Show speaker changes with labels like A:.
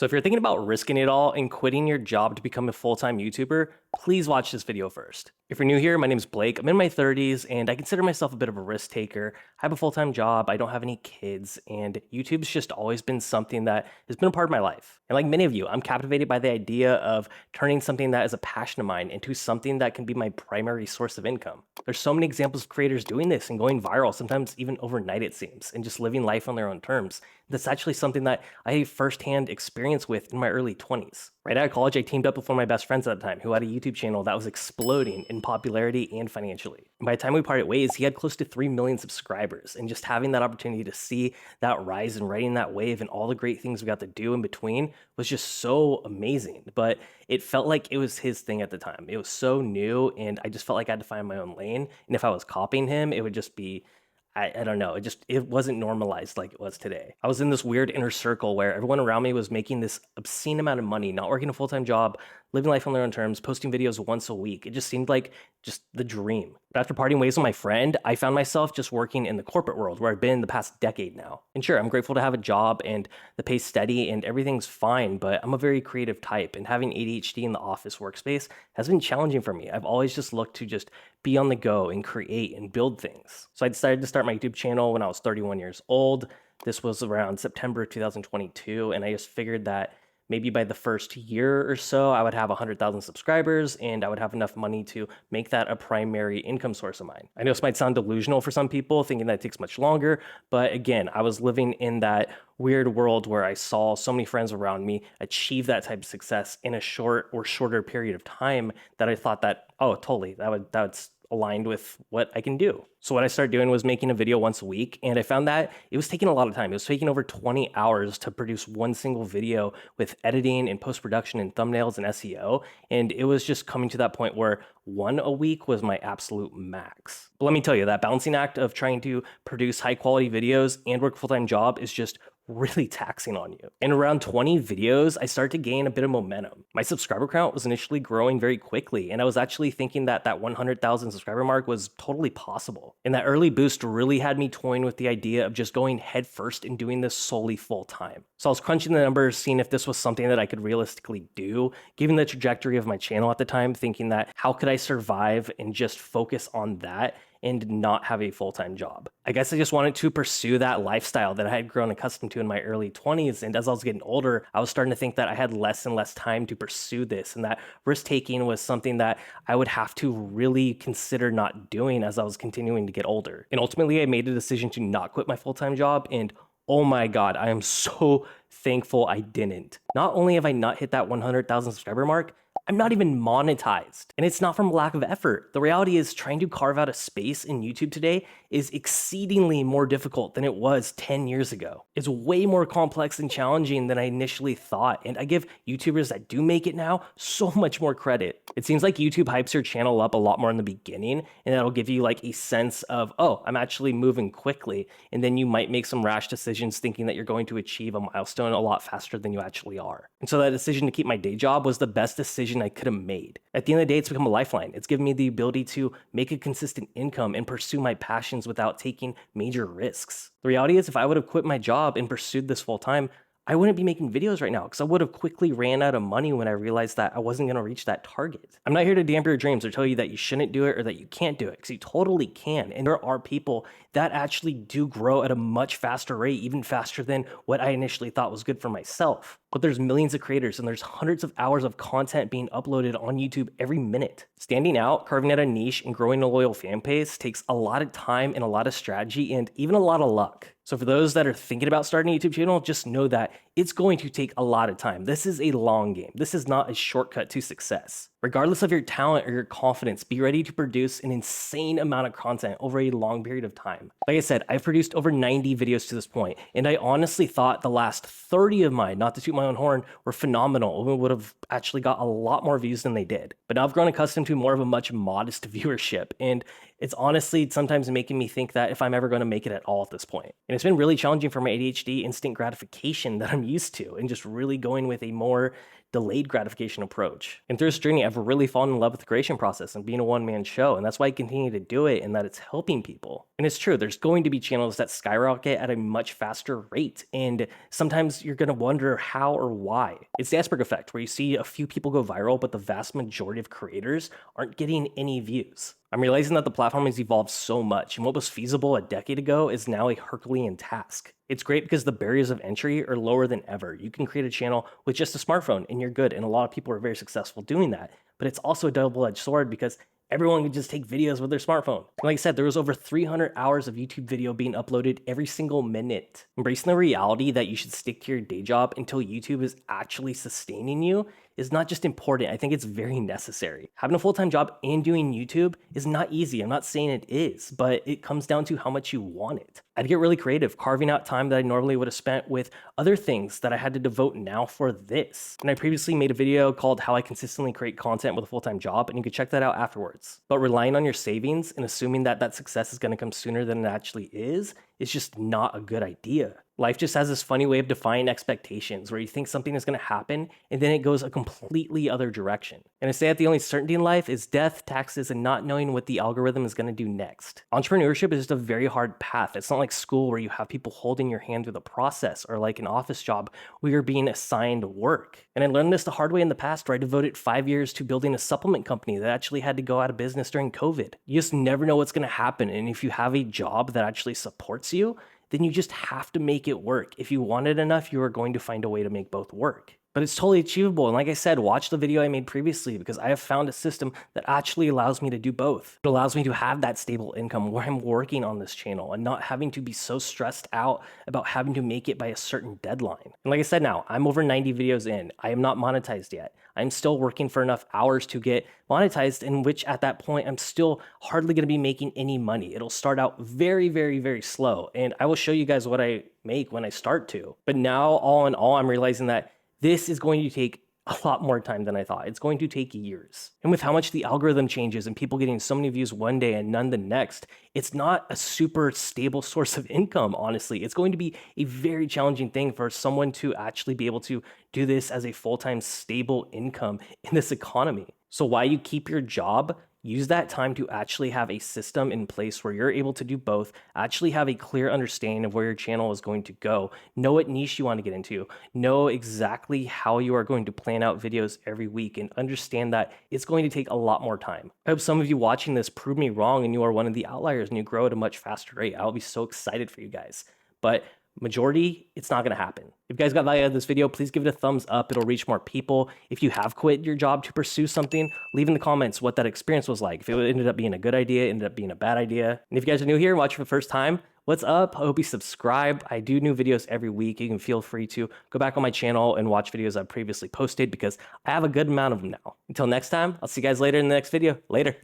A: So if you're thinking about risking it all and quitting your job to become a full-time YouTuber, please watch this video first. If you're new here, my name is Blake. I'm in my 30s and I consider myself a bit of a risk taker. I have a full-time job, I don't have any kids, and YouTube's just always been something that has been a part of my life. And like many of you, I'm captivated by the idea of turning something that is a passion of mine into something that can be my primary source of income. There's so many examples of creators doing this and going viral, sometimes even overnight it seems, and just living life on their own terms. That's actually something that I had firsthand experience with in my early 20s. Right out of college, I teamed up with one of my best friends at the time who had a YouTube channel that was exploding in popularity and financially. And by the time we parted ways, he had close to 3 million subscribers, and just having that opportunity to see that rise and riding that wave and all the great things we got to do in between was just so amazing. But it felt like it was his thing at the time. It was so new, and I just felt like I had to find my own lane. And if I was copying him, it would just be I don't know. It wasn't normalized like it was today. I was in this weird inner circle where everyone around me was making this obscene amount of money, not working a full-time job, living life on their own terms, posting videos once a week. It just seemed like just the dream. But after parting ways with my friend, I found myself just working in the corporate world where I've been the past decade now. And sure, I'm grateful to have a job and the pay's steady and everything's fine, but I'm a very creative type, and having ADHD in the office workspace has been challenging for me. I've always just looked to just be on the go and create and build things. So I decided to start my YouTube channel when I was 31 years old. This was around September 2022, and I just figured that maybe by the first year or so, I would have 100,000 subscribers and I would have enough money to make that a primary income source of mine. I know this might sound delusional for some people, thinking that it takes much longer, but again, I was living in that weird world where I saw so many friends around me achieve that type of success in a short or shorter period of time that I thought that, oh, totally, that's aligned with what I can do. So what I started doing was making a video once a week, and I found that it was taking a lot of time. It was taking over 20 hours to produce one single video with editing and post-production and thumbnails and SEO, and it was just coming to that point where one a week was my absolute max. But let me tell you, that balancing act of trying to produce high-quality videos and work a full-time job is just really taxing on you. In around 20 videos, I started to gain a bit of momentum. My subscriber count was initially growing very quickly, and I was actually thinking that 100,000 subscriber mark was totally possible. And that early boost really had me toying with the idea of just going headfirst and doing this solely full time. So I was crunching the numbers, seeing if this was something that I could realistically do, given the trajectory of my channel at the time, thinking that how could I survive and just focus on that and not have a full-time job. I guess I just wanted to pursue that lifestyle that I had grown accustomed to in my early 20s. And as I was getting older, I was starting to think that I had less and less time to pursue this, and that risk-taking was something that I would have to really consider not doing as I was continuing to get older. And ultimately, I made a decision to not quit my full-time job, and oh my God, I am so thankful I didn't. Not only have I not hit that 100,000 subscriber mark, I'm not even monetized. And it's not from lack of effort. The reality is trying to carve out a space in YouTube today is exceedingly more difficult than it was 10 years ago. It's way more complex and challenging than I initially thought. And I give YouTubers that do make it now so much more credit. It seems like YouTube hypes your channel up a lot more in the beginning, and that'll give you like a sense of, oh, I'm actually moving quickly. And then you might make some rash decisions thinking that you're going to achieve a milestone a lot faster than you actually are. And so that decision to keep my day job was the best decision I could have made. At the end of the day, it's become a lifeline. It's given me the ability to make a consistent income and pursue my passions without taking major risks. The reality is, if I would have quit my job and pursued this full time, I wouldn't be making videos right now because I would have quickly ran out of money when I realized that I wasn't going to reach that target. I'm not here to dampen your dreams or tell you that you shouldn't do it or that you can't do it, because you totally can. And there are people that actually do grow at a much faster rate, even faster than what I initially thought was good for myself. But there's millions of creators and there's hundreds of hours of content being uploaded on YouTube every minute. Standing out, carving out a niche, and growing a loyal fan base takes a lot of time and a lot of strategy and even a lot of luck. So for those that are thinking about starting a YouTube channel, just know that it's going to take a lot of time. This is a long game. This is not a shortcut to success. Regardless of your talent or your confidence, be ready to produce an insane amount of content over a long period of time. Like I said, I've produced over 90 videos to this point, and I honestly thought the last 30 of mine, not to toot my own horn, were phenomenal and would have actually got a lot more views than they did. But now I've grown accustomed to more of a much modest viewership, and It's honestly sometimes making me think that if I'm ever going to make it at all at this point. And it's been really challenging for my ADHD instant gratification that I'm used to, and just really going with a more delayed gratification approach. And through this journey, I've really fallen in love with the creation process and being a one-man show, and that's why I continue to do it, and that it's helping people. And it's true, there's going to be channels that skyrocket at a much faster rate, and sometimes you're going to wonder how or why. It's the iceberg effect, where you see a few people go viral, but the vast majority of creators aren't getting any views. I'm realizing that the platform has evolved so much, and what was feasible a decade ago is now a Herculean task. It's great because the barriers of entry are lower than ever. You can create a channel with just a smartphone and you're good, and a lot of people are very successful doing that. But it's also a double-edged sword because everyone can just take videos with their smartphone. And like I said, there was over 300 hours of YouTube video being uploaded every single minute. Embracing the reality that you should stick to your day job until YouTube is actually sustaining you is not just important, I think it's very necessary. Having a full-time job and doing YouTube is not easy. I'm not saying it is, but it comes down to how much you want it. I'd get really creative, carving out time that I normally would have spent with other things that I had to devote now for this. And I previously made a video called How I Consistently Create Content with a Full-Time Job, and you can check that out afterwards. But relying on your savings and assuming that that success is going to come sooner than it actually is just not a good idea. Life just has this funny way of defying expectations where you think something is going to happen and then it goes a completely other direction. And I say that the only certainty in life is death, taxes, and not knowing what the algorithm is going to do next. Entrepreneurship is just a very hard path. It's not like school where you have people holding your hand through the process, or like an office job where you're being assigned work. And I learned this the hard way in the past, where I devoted 5 years to building a supplement company that actually had to go out of business during COVID. You just never know what's going to happen. And if you have a job that actually supports you, then you just have to make it work. If you want it enough, you are going to find a way to make both work. But it's totally achievable. And like I said, watch the video I made previously, because I have found a system that actually allows me to do both. It allows me to have that stable income where I'm working on this channel and not having to be so stressed out about having to make it by a certain deadline. And like I said, now I'm over 90 videos in. I am not monetized yet. I'm still working for enough hours to get monetized, in which at that point, I'm still hardly going to be making any money. It'll start out very, very, very slow. And I will show you guys what I make when I start to. But now, all in all, I'm realizing that this is going to take a lot more time than I thought. It's going to take years. And with how much the algorithm changes and people getting so many views one day and none the next, it's not a super stable source of income, honestly. It's going to be a very challenging thing for someone to actually be able to do this as a full-time stable income in this economy. So while you keep your job, use that time to actually have a system in place where you're able to do both, actually have a clear understanding of where your channel is going to go, know what niche you want to get into, know exactly how you are going to plan out videos every week, and understand that it's going to take a lot more time. I hope some of you watching this prove me wrong and you are one of the outliers and you grow at a much faster rate. I'll be so excited for you guys. But majority, it's not going to happen. If you guys got value out of this video, please give it a thumbs up. It'll reach more people. If you have quit your job to pursue something, leave in the comments what that experience was like. If it ended up being a good idea, ended up being a bad idea. And if you guys are new here and watching for the first time, what's up? I hope you subscribe. I do new videos every week. You can feel free to go back on my channel and watch videos I've previously posted, because I have a good amount of them now. Until next time, I'll see you guys later in the next video. Later.